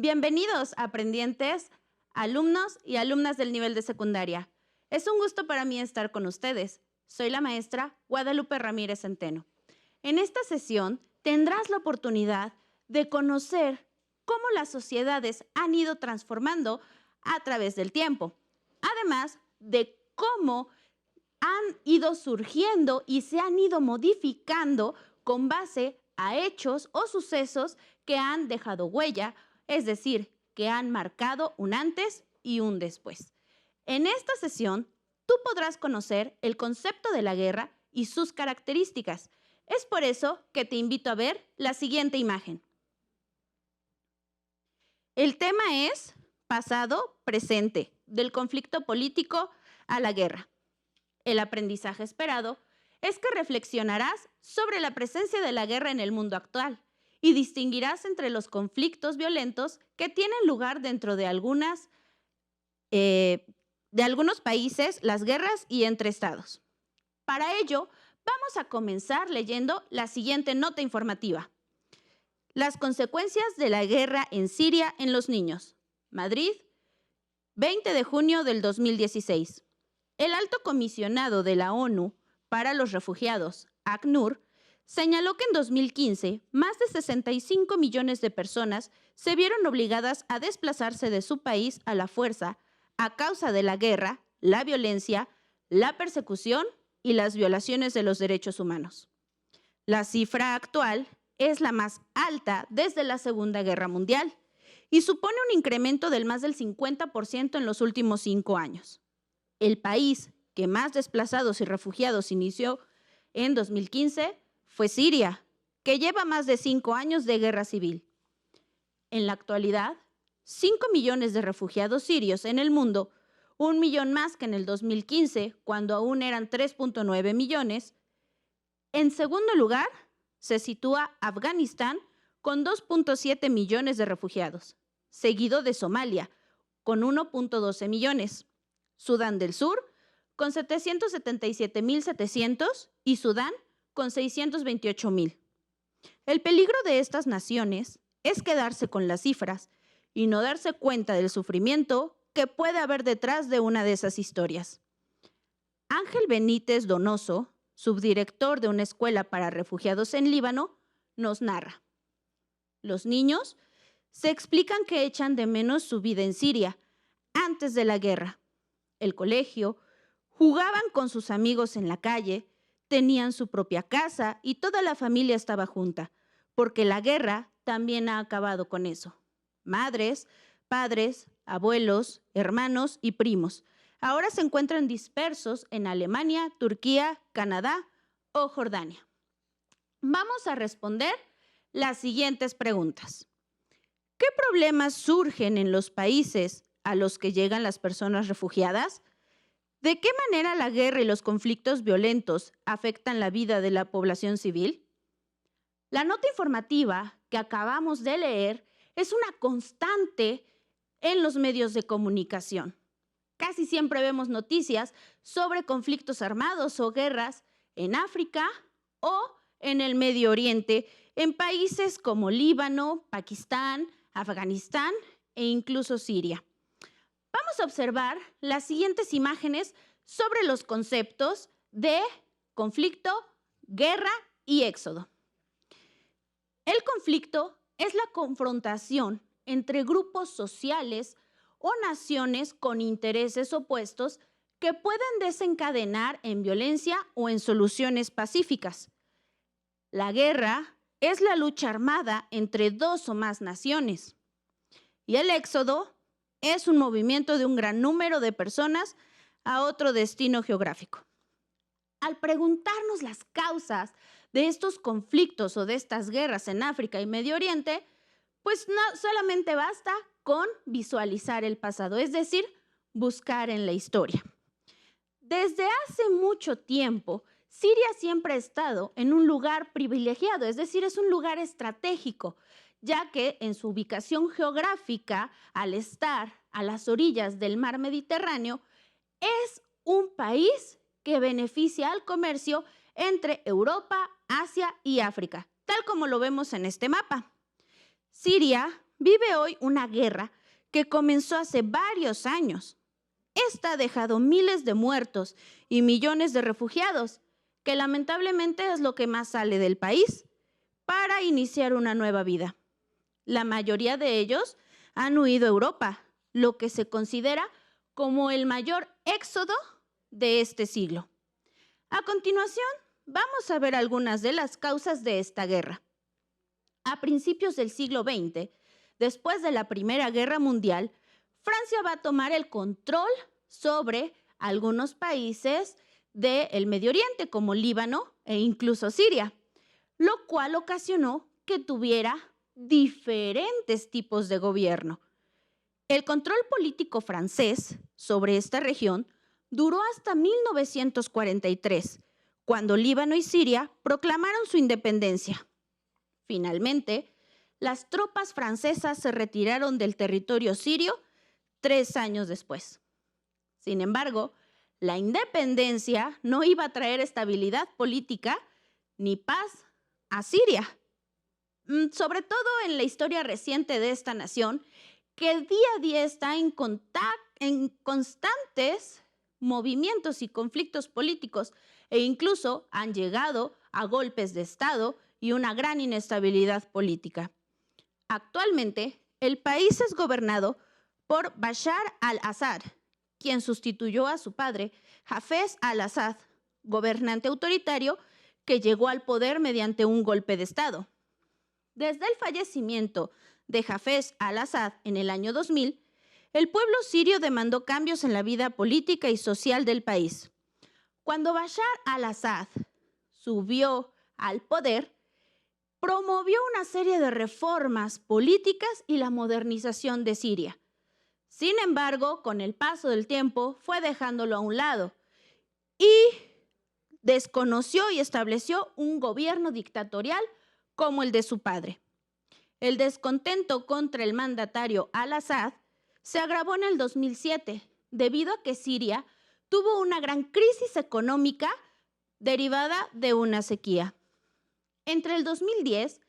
Bienvenidos, aprendientes, alumnos y alumnas del nivel de secundaria. Es un gusto para mí estar con ustedes. Soy la maestra Guadalupe Ramírez Centeno. En esta sesión tendrás la oportunidad de conocer cómo las sociedades han ido transformando a través del tiempo, además de cómo han ido surgiendo y se han ido modificando con base a hechos o sucesos que han dejado huella, es decir, que han marcado un antes y un después. En esta sesión, tú podrás conocer el concepto de la guerra y sus características. Es por eso que te invito a ver la siguiente imagen. El tema es pasado-presente, del conflicto político a la guerra. El aprendizaje esperado es que reflexionarás sobre la presencia de la guerra en el mundo actual y distinguirás entre los conflictos violentos que tienen lugar dentro de algunos países, las guerras y entre estados. Para ello, vamos a comenzar leyendo la siguiente nota informativa. Las consecuencias de la guerra en Siria en los niños. Madrid, 20 de junio del 2016. El alto comisionado de la ONU para los refugiados, ACNUR, señaló que en 2015 más de 65 millones de personas se vieron obligadas a desplazarse de su país a la fuerza a causa de la guerra, la violencia, la persecución y las violaciones de los derechos humanos. La cifra actual es la más alta desde la Segunda Guerra Mundial y supone un incremento del más del 50% en los últimos 5 años. El país que más desplazados y refugiados inició en 2015 fue Siria, que lleva más de 5 años de guerra civil. En la actualidad, 5 millones de refugiados sirios en el mundo, 1 millón más que en el 2015, cuando aún eran 3.9 millones. En segundo lugar, se sitúa Afganistán con 2.7 millones de refugiados, seguido de Somalia, con 1.12 millones, Sudán del Sur, con 777.700 y Sudán, con 628.000. El peligro de estas naciones es quedarse con las cifras y no darse cuenta del sufrimiento que puede haber detrás de una de esas historias. Ángel Benítez Donoso, subdirector de una escuela para refugiados en Líbano, nos narra. Los niños se explican que echan de menos su vida en Siria antes de la guerra. El colegio, jugaban con sus amigos en la calle, tenían su propia casa y toda la familia estaba junta, porque la guerra también ha acabado con eso. Madres, padres, abuelos, hermanos y primos ahora se encuentran dispersos en Alemania, Turquía, Canadá o Jordania. Vamos a responder las siguientes preguntas. ¿Qué problemas surgen en los países a los que llegan las personas refugiadas? ¿De qué manera la guerra y los conflictos violentos afectan la vida de la población civil? La nota informativa que acabamos de leer es una constante en los medios de comunicación. Casi siempre vemos noticias sobre conflictos armados o guerras en África o en el Medio Oriente, en países como Líbano, Pakistán, Afganistán e incluso Siria. Vamos a observar las siguientes imágenes sobre los conceptos de conflicto, guerra y éxodo. El conflicto es la confrontación entre grupos sociales o naciones con intereses opuestos que pueden desencadenar en violencia o en soluciones pacíficas. La guerra es la lucha armada entre 2 o más naciones. Y el éxodo es un movimiento de un gran número de personas a otro destino geográfico. Al preguntarnos las causas de estos conflictos o de estas guerras en África y Medio Oriente, pues no solamente basta con visualizar el pasado, es decir, buscar en la historia. Desde hace mucho tiempo, Siria siempre ha estado en un lugar privilegiado, es decir, es un lugar estratégico, ya que en su ubicación geográfica, al estar a las orillas del mar Mediterráneo, es un país que beneficia al comercio entre Europa, Asia y África, tal como lo vemos en este mapa. Siria vive hoy una guerra que comenzó hace varios años. Esta ha dejado miles de muertos y millones de refugiados, que lamentablemente es lo que más sale del país, para iniciar una nueva vida. La mayoría de ellos han huido a Europa, lo que se considera como el mayor éxodo de este siglo. A continuación, vamos a ver algunas de las causas de esta guerra. A principios del siglo XX, después de la Primera Guerra Mundial, Francia va a tomar el control sobre algunos países del Medio Oriente, como Líbano e incluso Siria, lo cual ocasionó que tuviera diferentes tipos de gobierno. El control político francés sobre esta región duró hasta 1943, cuando Líbano y Siria proclamaron su independencia. Finalmente, las tropas francesas se retiraron del territorio sirio 3 años después. Sin embargo, la independencia no iba a traer estabilidad política ni paz a Siria, sobre todo en la historia reciente de esta nación, que día a día está en constantes movimientos y conflictos políticos e incluso han llegado a golpes de Estado y una gran inestabilidad política. Actualmente, el país es gobernado por Bashar al-Assad, quien sustituyó a su padre, Hafez al-Assad, gobernante autoritario que llegó al poder mediante un golpe de Estado. Desde el fallecimiento de Hafez al-Assad en el año 2000, el pueblo sirio demandó cambios en la vida política y social del país. Cuando Bashar al-Assad subió al poder, promovió una serie de reformas políticas y la modernización de Siria. Sin embargo, con el paso del tiempo, fue dejándolo a un lado y desconoció y estableció un gobierno dictatorial como el de su padre. El descontento contra el mandatario al-Assad se agravó en el 2007 debido a que Siria tuvo una gran crisis económica derivada de una sequía. Entre el 2010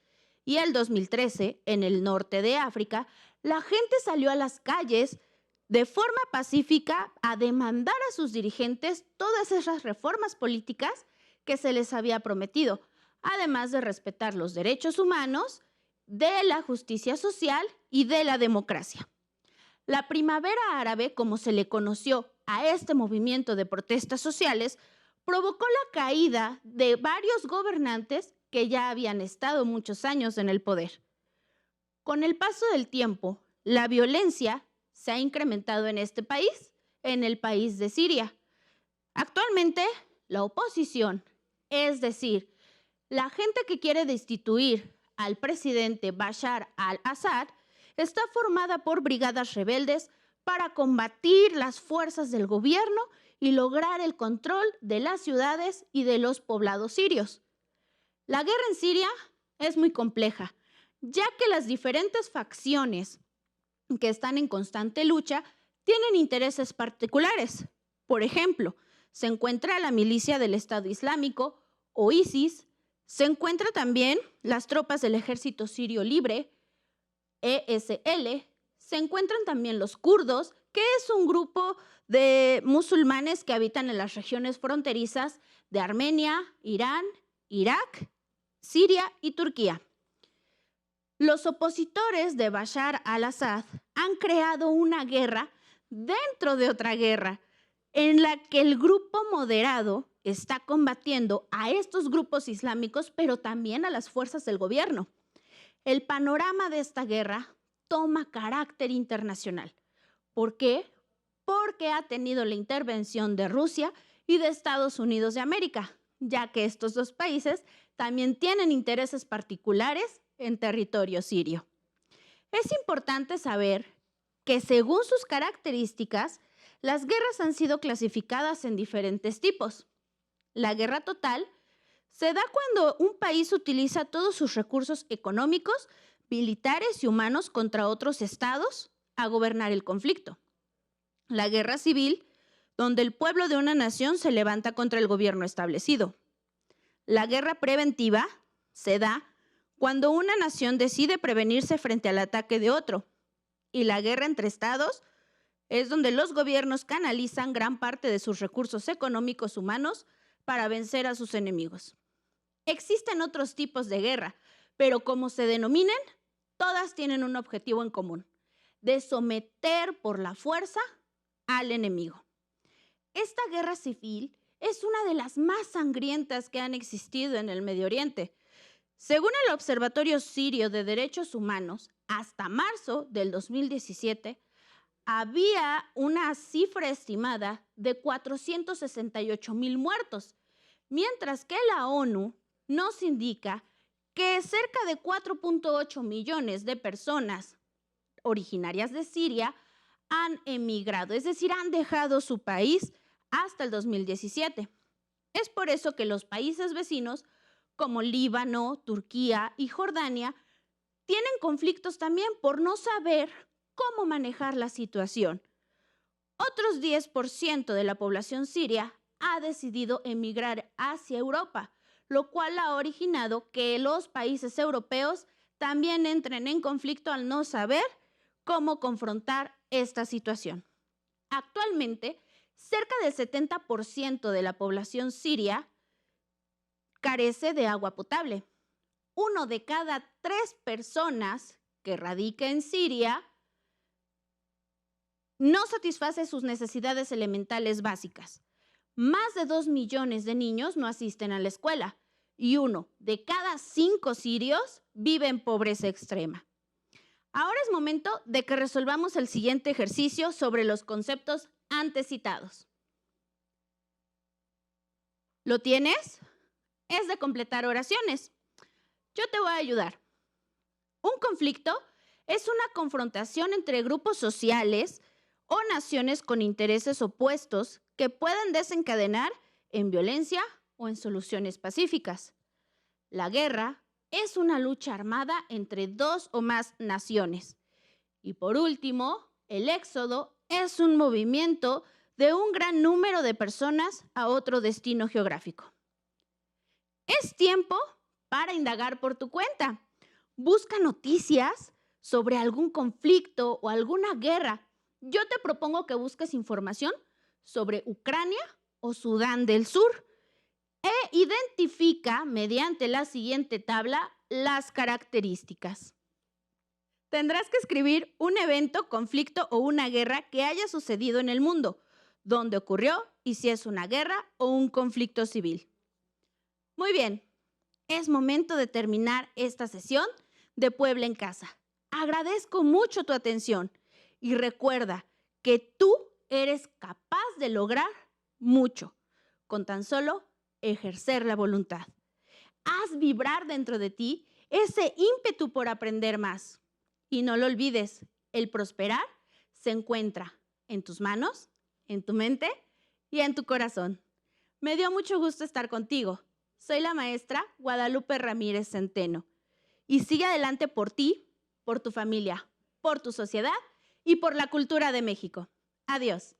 y el 2013, en el norte de África, la gente salió a las calles de forma pacífica a demandar a sus dirigentes todas esas reformas políticas que se les había prometido, además de respetar los derechos humanos, de la justicia social y de la democracia. La primavera árabe, como se le conoció a este movimiento de protestas sociales, provocó la caída de varios gobernantes que ya habían estado muchos años en el poder. Con el paso del tiempo, la violencia se ha incrementado en este país, en el país de Siria. Actualmente, la oposición, es decir, la gente que quiere destituir al presidente Bashar al-Assad, está formada por brigadas rebeldes para combatir las fuerzas del gobierno y lograr el control de las ciudades y de los poblados sirios. La guerra en Siria es muy compleja, ya que las diferentes facciones que están en constante lucha tienen intereses particulares. Por ejemplo, se encuentra la milicia del Estado Islámico o ISIS, se encuentra también las tropas del Ejército Sirio Libre, ESL, se encuentran también los kurdos, que es un grupo de musulmanes que habitan en las regiones fronterizas de Armenia, Irán, Irak, Siria y Turquía. Los opositores de Bashar al-Assad han creado una guerra dentro de otra guerra, en la que el grupo moderado está combatiendo a estos grupos islámicos, pero también a las fuerzas del gobierno. El panorama de esta guerra toma carácter internacional. ¿Por qué? Porque ha tenido la intervención de Rusia y de Estados Unidos de América, ya que estos dos países también tienen intereses particulares en territorio sirio. Es importante saber que según sus características, las guerras han sido clasificadas en diferentes tipos. La guerra total se da cuando un país utiliza todos sus recursos económicos, militares y humanos contra otros estados a gobernar el conflicto. La guerra civil, donde el pueblo de una nación se levanta contra el gobierno establecido. La guerra preventiva se da cuando una nación decide prevenirse frente al ataque de otro. Y la guerra entre estados es donde los gobiernos canalizan gran parte de sus recursos económicos humanos para vencer a sus enemigos. Existen otros tipos de guerra, pero como se denominen, todas tienen un objetivo en común: de someter por la fuerza al enemigo. Esta guerra civil es una de las más sangrientas que han existido en el Medio Oriente. Según el Observatorio Sirio de Derechos Humanos, hasta marzo del 2017, había una cifra estimada de 468,000 muertos, mientras que la ONU nos indica que cerca de 4,8 millones de personas originarias de Siria han emigrado, es decir, han dejado su país hasta el 2017. Es por eso que los países vecinos, como Líbano, Turquía y Jordania, tienen conflictos también por no saber cómo manejar la situación. Otros 10% de la población siria ha decidido emigrar hacia Europa, lo cual ha originado que los países europeos también entren en conflicto al no saber cómo confrontar esta situación. Actualmente, cerca del 70% de la población siria carece de agua potable. 1 de cada 3 personas que radica en Siria no satisface sus necesidades elementales básicas. Más de 2 millones de niños no asisten a la escuela y 1 de cada 5 sirios vive en pobreza extrema. Ahora es momento de que resolvamos el siguiente ejercicio sobre los conceptos antes citados. ¿Lo tienes? Es de completar oraciones. Yo te voy a ayudar. Un conflicto es una confrontación entre grupos sociales o naciones con intereses opuestos que pueden desencadenar en violencia o en soluciones pacíficas. La guerra es una lucha armada entre 2 o más naciones. Y por último, el éxodo es un movimiento de un gran número de personas a otro destino geográfico. Es tiempo para indagar por tu cuenta. Busca noticias sobre algún conflicto o alguna guerra. Yo te propongo que busques información sobre Ucrania o Sudán del Sur e identifica mediante la siguiente tabla las características. Tendrás que escribir un evento, conflicto o una guerra que haya sucedido en el mundo, dónde ocurrió y si es una guerra o un conflicto civil. Muy bien, es momento de terminar esta sesión de Puebla en Casa. Agradezco mucho tu atención y recuerda que tú eres capaz de lograr mucho con tan solo ejercer la voluntad. Haz vibrar dentro de ti ese ímpetu por aprender más. Y no lo olvides, el prosperar se encuentra en tus manos, en tu mente y en tu corazón. Me dio mucho gusto estar contigo. Soy la maestra Guadalupe Ramírez Centeno. Y sigue adelante por ti, por tu familia, por tu sociedad y por la cultura de México. Adiós.